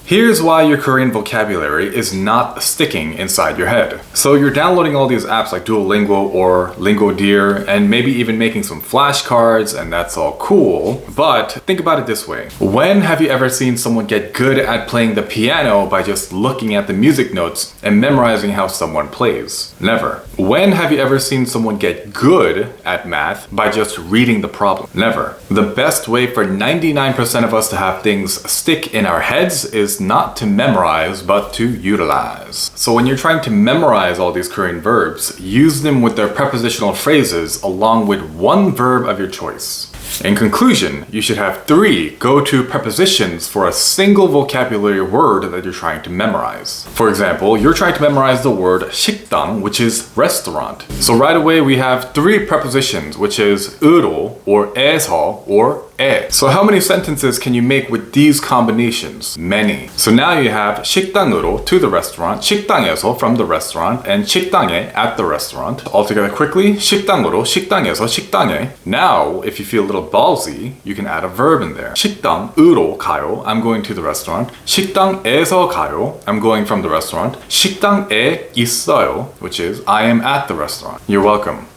Here's why your Korean vocabulary is not sticking inside your head. So you're downloading all these apps like Duolingo or Lingodeer and maybe even making some flashcards, and that's all cool. But think about it this way. When have you ever seen someone get good at playing the piano by just looking at the music notes and memorizing how someone plays? Never. When have you ever seen someone get good at math by just reading the problem? Never. The best way for 99% of us to have things stick in our heads is not to memorize, but to utilize. So when you're trying to memorize all these Korean verbs, use them with their prepositional phrases along with one verb of your choice. In conclusion, you should have 3 go-to prepositions for a single vocabulary word that you're trying to memorize. For example, you're trying to memorize the word 식당, which is restaurant. So right away we have 3 prepositions, which is 으로 or 에서 or 에. So how many sentences can you make with these combinations? Many. So now you have 식당으로 to the restaurant, 식당에서 from the restaurant, and 식당에 at the restaurant. Altogether quickly, 식당으로, 식당에서, 식당에. Now, if you feel a little ballsy, you can add a verb in there. 식당으로 가요. I'm going to the restaurant. 식당에서 가요. I'm going from the restaurant. 식당에 있어요, which is I am at the restaurant. You're welcome.